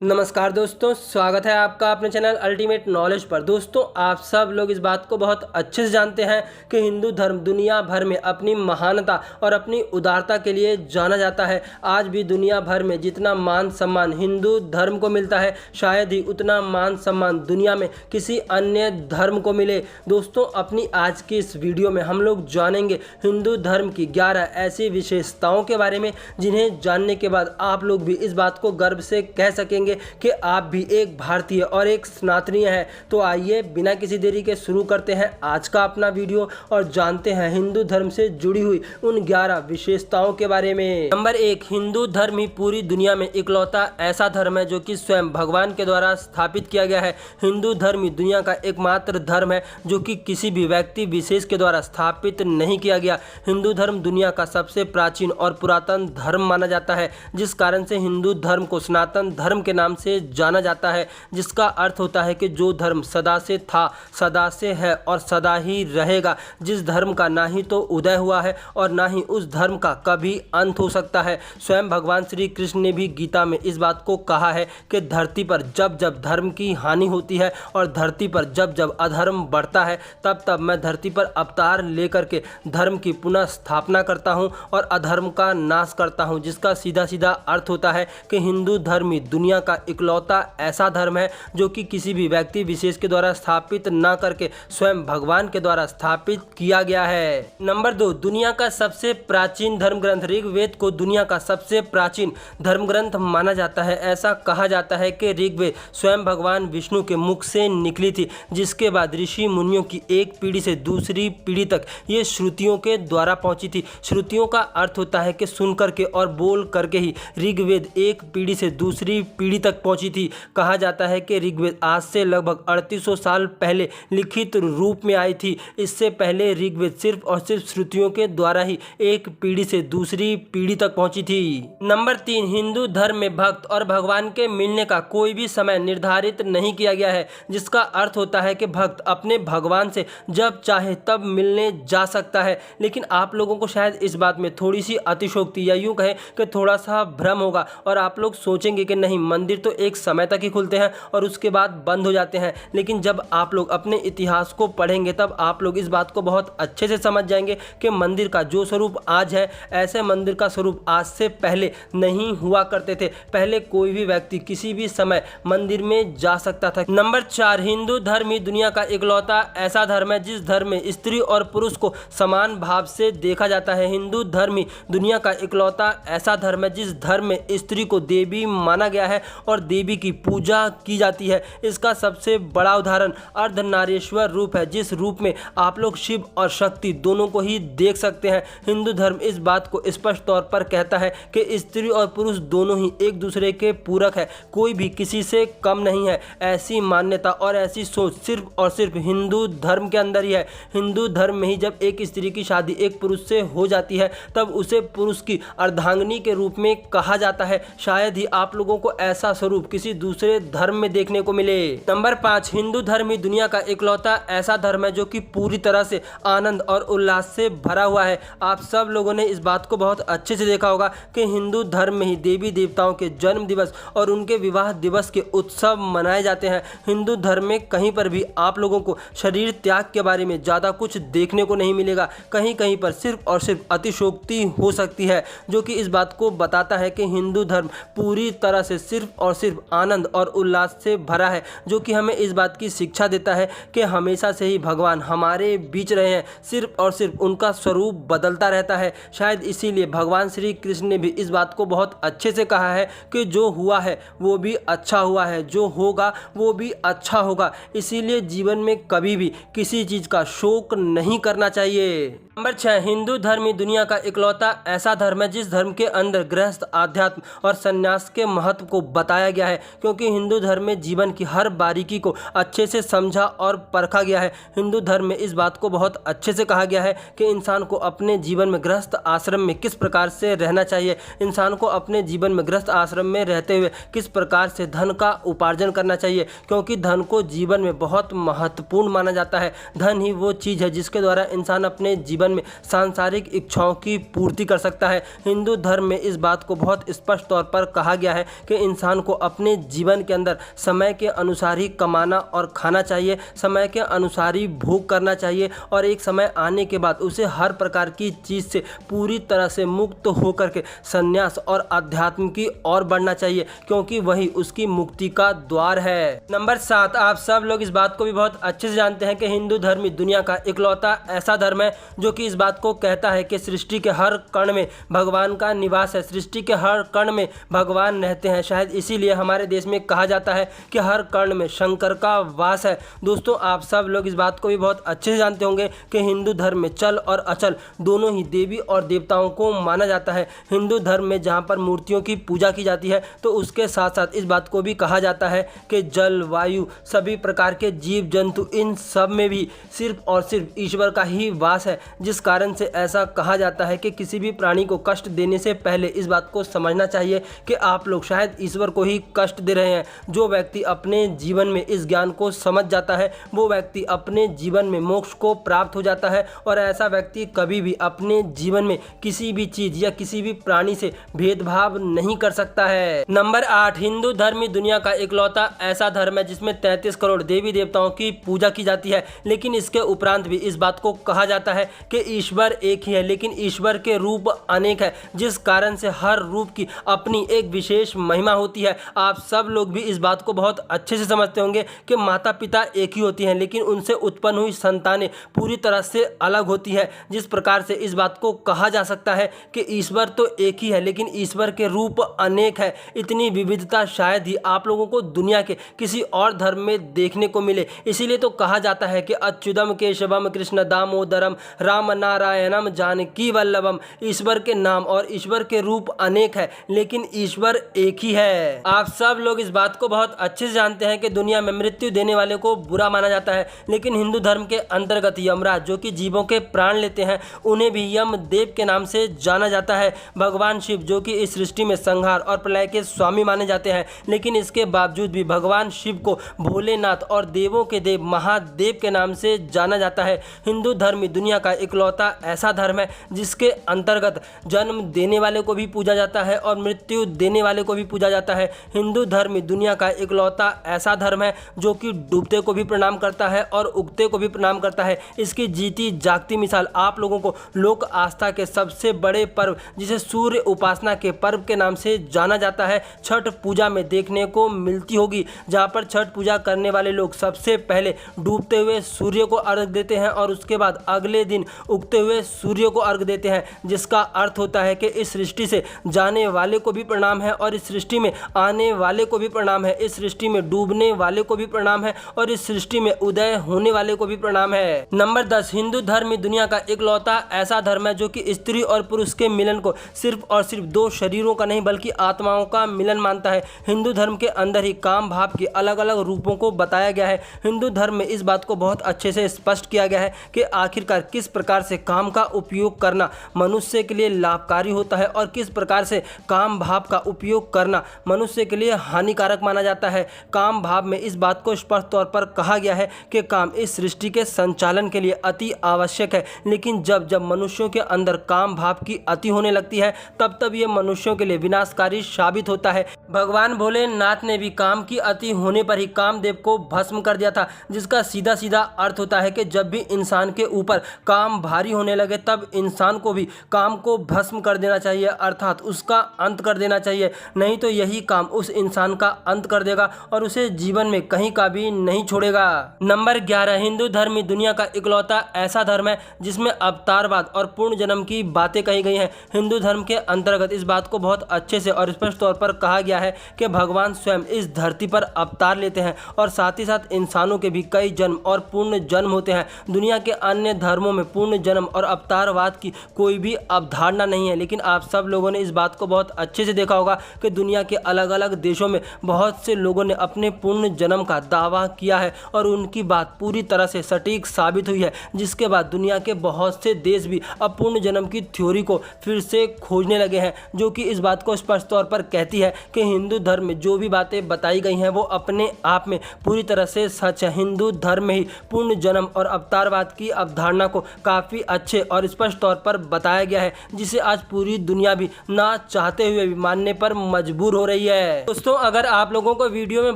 नमस्कार दोस्तों, स्वागत है आपका अपने चैनल अल्टीमेट नॉलेज पर। दोस्तों, आप सब लोग इस बात को बहुत अच्छे से जानते हैं कि हिंदू धर्म दुनिया भर में अपनी महानता और अपनी उदारता के लिए जाना जाता है। आज भी दुनिया भर में जितना मान सम्मान हिंदू धर्म को मिलता है, शायद ही उतना मान सम्मान दुनिया में किसी अन्य धर्म को मिले। दोस्तों, अपनी आज की इस वीडियो में हम लोग जानेंगे हिंदू धर्म की 11 ऐसी विशेषताओं के बारे में जिन्हें जानने के बाद आप लोग भी इस बात को गर्व से कह सकेंगे कि आप भी एक भारतीय और एक सनातनीय है। तो आइए बिना किसी देरी के शुरू करते हैं आज का अपना वीडियो और जानते हैं हिंदू धर्म से जुड़ी हुई उन 11 विशेषताओं के बारे में। नंबर 1, हिंदू धर्म ही पूरी दुनिया में इकलौता ऐसा धर्म है जो कि स्वयं भगवान के द्वारा स्थापित किया गया है। हिंदू धर्म ही दुनिया का एकमात्र धर्म है जो कि किसी भी व्यक्ति विशेष के द्वारा स्थापित नहीं किया गया। हिंदू धर्म दुनिया का सबसे प्राचीन और पुरातन धर्म माना जाता है, जिस कारण से हिंदू धर्म को सनातन धर्म के नाम से जाना जाता है, जिसका अर्थ होता है कि जो धर्म सदा से था, सदा से है और सदा ही रहेगा। जिस धर्म का ना ही तो उदय हुआ है और ना ही उस धर्म का कभी अंत हो सकता है। स्वयं भगवान श्री कृष्ण ने भी गीता में इस बात को कहा है कि धरती पर जब जब धर्म की हानि होती है और धरती पर जब जब अधर्म बढ़ता है, तब तब मैं धरती पर अवतार लेकर के धर्म की पुनः स्थापना करता हूँ और अधर्म का नाश करता हूँ। जिसका सीधा सीधा अर्थ होता है कि हिंदू धर्म ही दुनिया का इकलौता ऐसा धर्म है जो कि किसी भी व्यक्ति विशेष के द्वारा स्थापित ना करके स्वयं भगवान के द्वारा स्थापित किया गया है। नंबर 2, दुनिया का सबसे प्राचीन धर्म ग्रंथ ऋग्वेद को दुनिया का सबसे प्राचीन धर्म ग्रंथ माना जाता है। ऐसा कहा जाता है कि ऋग्वेद स्वयं भगवान विष्णु के मुख से निकली थी, जिसके बाद ऋषि मुनियों की एक पीढ़ी से दूसरी पीढ़ी तक ये श्रुतियों के द्वारा पहुंची थी। श्रुतियों का अर्थ होता है कि सुन करके और बोल करके ही ऋग्वेद एक पीढ़ी से दूसरी पीढ़ी तक पहुंची थी। कहा जाता है कि ऋग्वेद आज से लगभग 3800 साल पहले लिखित रूप में आई थी। इससे पहले ऋग्वेद सिर्फ और सिर्फ श्रुतियों के द्वारा ही एक पीढ़ी से दूसरी पीढ़ी तक पहुंची थी। नंबर 3, हिंदू धर्म में भक्त और भगवान के मिलने का कोई भी समय निर्धारित नहीं किया गया है, जिसका अर्थ होता है कि भक्त अपने भगवान से जब चाहे तब मिलने जा सकता है। लेकिन आप लोगों को शायद इस बात में थोड़ी सी अतिशयोक्ति या यूं कहें कि थोड़ा सा भ्रम होगा और आप लोग सोचेंगे कि नहीं, मंदिर तो एक समय तक ही खुलते हैं और उसके बाद बंद हो जाते हैं। लेकिन जब आप लोग अपने इतिहास को पढ़ेंगे तब आप लोग इस बात को बहुत अच्छे से समझ जाएंगे कि मंदिर का जो स्वरूप आज है, ऐसे मंदिर का स्वरूप आज से पहले नहीं हुआ करते थे। पहले कोई भी व्यक्ति किसी भी समय मंदिर में जा सकता था। नंबर 4, हिंदू धर्म ही दुनिया का इकलौता ऐसा धर्म है जिस धर्म में स्त्री और पुरुष को समान भाव से देखा जाता है। हिंदू धर्म ही दुनिया का इकलौता ऐसा धर्म है जिस धर्म में स्त्री को देवी माना गया है और देवी की पूजा की जाती है। इसका सबसे बड़ा उदाहरण अर्धनारीश्वर रूप है, जिस रूप में आप लोग शिव और शक्ति दोनों को ही देख सकते हैं। हिंदू धर्म इस बात को स्पष्ट तौर पर कहता है कि स्त्री और पुरुष दोनों ही एक दूसरे के पूरक है, कोई भी किसी से कम नहीं है। ऐसी मान्यता और ऐसी सोच सिर्फ और सिर्फ हिंदू धर्म के अंदर ही है। हिंदू धर्म में ही जब एक स्त्री की शादी एक पुरुष से हो जाती है तब उसे पुरुष की अर्धांगिनी के रूप में कहा जाता है। शायद ही आप लोगों को ऐसा स्वरूप किसी दूसरे धर्म में देखने को मिले। नंबर 5, हिंदू धर्म ही दुनिया का इकलौता ऐसा धर्म है जो कि पूरी तरह से आनंद और उल्लास से भरा हुआ है। आप सब लोगों ने इस बात को बहुत अच्छे से देखा होगा कि हिंदू धर्म में ही देवी देवताओं के जन्म दिवस और उनके विवाह दिवस के उत्सव मनाए जाते हैं। हिंदू धर्म में कहीं पर भी आप लोगों को शरीर त्याग के बारे में ज़्यादा कुछ देखने को नहीं मिलेगा। कहीं कहीं पर सिर्फ और सिर्फ अतिशयोक्ति हो सकती है, जो कि इस बात को बताता है कि हिंदू धर्म पूरी तरह से सिर्फ और सिर्फ आनंद और उल्लास से भरा है, जो कि हमें इस बात की शिक्षा देता है कि हमेशा से ही भगवान हमारे बीच रहे हैं। सिर्फ और सिर्फ उनका स्वरूप बदलता रहता है। शायद इसीलिए भगवान श्री कृष्ण ने भी इस बात को बहुत अच्छे से कहा है कि जो हुआ है वो भी अच्छा हुआ है, जो होगा वो भी अच्छा होगा। इसीलिए जीवन में कभी भी किसी चीज़ का शोक नहीं करना चाहिए। नंबर 6, हिंदू धर्म ही दुनिया का इकलौता ऐसा धर्म है जिस धर्म के अंदर गृहस्थ, आध्यात्म और संन्यास के महत्व को बताया गया है, क्योंकि हिंदू धर्म में जीवन की हर बारीकी को अच्छे से समझा और परखा गया है। हिंदू धर्म में इस बात को बहुत अच्छे से कहा गया है कि इंसान को अपने जीवन में गृहस्थ आश्रम में किस प्रकार से रहना चाहिए, इंसान को अपने जीवन में गृहस्थ आश्रम में रहते हुए किस प्रकार से धन का उपार्जन करना चाहिए, क्योंकि धन को जीवन में बहुत महत्वपूर्ण माना जाता है। धन ही वो चीज़ है जिसके द्वारा इंसान अपने जीवन में सांसारिक इच्छाओं की पूर्ति कर सकता है। हिंदू धर्म में इस बात को बहुत स्पष्ट तौर पर कहा गया है कि इंसान इंसान को अपने जीवन के अंदर समय के अनुसार ही कमाना और खाना चाहिए, समय के अनुसार ही भोग करना चाहिए और एक समय आने के बाद उसे हर प्रकार की चीज़ से पूरी तरह से मुक्त होकर के संन्यास और अध्यात्म की ओर बढ़ना चाहिए, क्योंकि वही उसकी मुक्ति का द्वार है। नंबर 7, आप सब लोग इस बात को भी बहुत अच्छे से जानते हैं कि हिंदू धर्म दुनिया का इकलौता ऐसा धर्म है जो कि इस बात को कहता है कि सृष्टि के हर कण में भगवान का निवास है, सृष्टि के हर कण में भगवान रहते हैं। शायद इसीलिए हमारे देश में कहा जाता है कि हर कण में शंकर का वास है। दोस्तों, आप सब लोग इस बात को भी बहुत अच्छे से जानते होंगे कि हिंदू धर्म में चल और अचल दोनों ही देवी और देवताओं को माना जाता है। हिंदू धर्म में जहाँ पर मूर्तियों की पूजा की जाती है तो उसके साथ साथ इस बात को भी कहा जाता है कि जल, वायु, सभी प्रकार के जीव जंतु, इन सब में भी सिर्फ और सिर्फ ईश्वर का ही वास है, जिस कारण से ऐसा कहा जाता है कि किसी भी प्राणी को कष्ट देने से पहले इस बात को समझना चाहिए कि आप लोग शायद ईश्वर को ही कष्ट दे रहे हैं। जो व्यक्ति अपने जीवन में इस ज्ञान को समझ जाता है वो व्यक्ति अपने जीवन में मोक्ष को प्राप्त हो जाता है और ऐसा व्यक्ति कभी भी अपने जीवन में किसी भी चीज या किसी भी प्राणी से भेदभाव नहीं कर सकता है। नंबर 8, हिंदू धर्म दुनिया का इकलौता ऐसा धर्म है जिसमें 33 करोड़ देवी देवताओं की पूजा की जाती है, लेकिन इसके उपरांत भी इस बात को कहा जाता है कि ईश्वर एक ही है, लेकिन ईश्वर के रूप अनेक है, जिस कारण से हर रूप की अपनी एक विशेष महिमा होती है। आप सब लोग भी इस बात को बहुत अच्छे से समझते होंगे कि माता पिता एक ही होती हैं, लेकिन उनसे उत्पन्न हुई संतानें पूरी तरह से अलग होती है। जिस प्रकार से इस बात को कहा जा सकता है कि ईश्वर तो एक ही है लेकिन ईश्वर के रूप अनेक है। इतनी विविधता शायद ही आप लोगों को दुनिया के किसी और धर्म में देखने को मिले। इसीलिए तो कहा जाता है कि अच्युतम केशवम कृष्ण दामोदरम राम नारायणम जानकी वल्लभम। ईश्वर के नाम और ईश्वर के रूप अनेक है लेकिन ईश्वर एक ही है। आप सब लोग इस बात को बहुत अच्छे से जानते हैं कि दुनिया में मृत्यु देने वाले को बुरा माना जाता है, लेकिन हिंदू धर्म के अंतर्गत यमराज जो कि जीवों के प्राण लेते हैं उन्हें भी यम देव के नाम से जाना जाता है। भगवान शिव जो कि इस सृष्टि में संहार और प्रलय के स्वामी माने जाते हैं, लेकिन इसके बावजूद भी भगवान शिव को भोलेनाथ और देवों के देव महादेव के नाम से जाना जाता है। हिंदू धर्म दुनिया का इकलौता ऐसा धर्म है जिसके अंतर्गत जन्म देने वाले को भी पूजा जाता है और मृत्यु देने वाले को भी पूजा जाता है। हिंदू धर्म दुनिया का इकलौता ऐसा धर्म है जो कि डूबते को भी प्रणाम करता है और उगते को भी प्रणाम करता है। इसकी जीती जागती मिसाल आप लोगों को लोक आस्था के सबसे बड़े पर्व जिसे सूर्य उपासना के पर्व के नाम से जाना जाता है छठ पूजा में देखने को मिलती होगी, जहां पर छठ पूजा करने वाले लोग सबसे पहले डूबते हुए सूर्य को अर्घ देते हैं और उसके बाद अगले दिन उगते हुए सूर्य को अर्घ देते हैं, जिसका अर्थ होता है कि इस सृष्टि से जाने वाले को भी प्रणाम है और इस सृष्टि में आने वाले को भी प्रणाम है, इस सृष्टि में डूबने वाले को भी प्रणाम है और इस सृष्टि में उदय होने वाले को भी प्रणाम है। नंबर 10, हिंदू धर्म दुनिया का इकलौता ऐसा धर्म है जो कि स्त्री और पुरुष के मिलन को सिर्फ और सिर्फ दो शरीरों का नहीं बल्कि आत्माओं का मिलन मानता है। हिंदू धर्म के अंदर ही काम भाव के अलग अलग रूपों को बताया गया है। हिंदू धर्म में इस बात को बहुत अच्छे से स्पष्ट किया गया है कि आखिरकार किस प्रकार से काम का उपयोग करना मनुष्य के लिए लाभकारी होता है और किस प्रकार से काम भाव का उपयोग करना मनुष्य के लिए हानिकारक माना जाता है। काम भाव में इस बात को स्पष्ट तौर पर कहा गया है कि काम इस सृष्टि के संचालन के लिए अति आवश्यक है, लेकिन जब जब मनुष्यों के अंदर काम भाव की अति होने लगती है तब तब ये मनुष्यों के लिए विनाशकारी साबित होता है। भगवान भोलेनाथ ने भी काम की अति होने पर ही कामदेव को भस्म कर दिया था, जिसका सीधा सीधा अर्थ होता है कि जब भी इंसान के ऊपर काम भारी होने लगे तब इंसान को भी काम को भस्म कर देना चाहिए, अर्थात उसका अंत कर देना चाहिए, नहीं तो यही काम उस इंसान का अंत कर देगा और उसे जीवन में कहीं का भी नहीं छोड़ेगा। नंबर 11, हिंदू धर्म दुनिया का इकलौता ऐसा धर्म है जिसमें अवतारवाद और पूर्ण जन्म की बातें कही गई हैं। हिंदू धर्म के अंतर्गत इस बात को बहुत अच्छे से और स्पष्ट तौर पर कहा गया है कि भगवान स्वयं इस धरती पर अवतार लेते हैं और साथ ही साथ इंसानों के भी कई जन्म और पूर्ण जन्म होते हैं। दुनिया के अन्य धर्मों में पूर्ण जन्म और अवतारवाद की कोई भी अवधारणा नहीं है, लेकिन आप सब लोगों ने इस बात को बहुत अच्छे से देखा होगा कि दुनिया के अलग अलग देशों में बहुत से लोगों ने अपने पूर्ण जन्म का दावा किया है और उनकी बात पूरी तरह से सटीक साबित हुई है, जिसके बाद दुनिया के बहुत से देश भी अब पूर्ण जन्म की थ्योरी को फिर से खोजने लगे हैं, जो कि इस बात को स्पष्ट तौर पर कहती है कि हिंदू धर्म में जो भी बातें बताई गई हैं वो अपने आप में पूरी तरह से सच है। हिंदू धर्म में ही पूर्ण जन्म और अवतारवाद की अवधारणा को काफ़ी अच्छे और स्पष्ट तौर पर बताया गया है, जिसे आज पूरी दुनिया भी ना चाहते हुए भी मानने पर मजबूर हो रही गई है। दोस्तों अगर आप लोगों को वीडियो में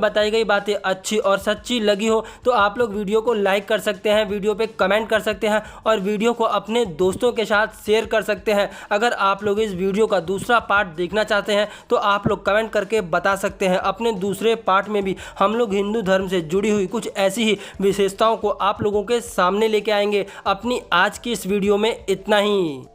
बताई गई बातें अच्छी और सच्ची लगी हो तो आप लोग वीडियो को लाइक कर सकते हैं, वीडियो पे कमेंट कर सकते हैं और वीडियो को अपने दोस्तों के साथ शेयर कर सकते हैं। अगर आप लोग इस वीडियो का दूसरा पार्ट देखना चाहते हैं तो आप लोग कमेंट करके बता सकते हैं। अपने दूसरे पार्ट में भी हम लोग हिंदू धर्म से जुड़ी हुई कुछ ऐसी ही विशेषताओं को आप लोगों के सामने लेके आएंगे। अपनी आज की इस वीडियो में इतना ही।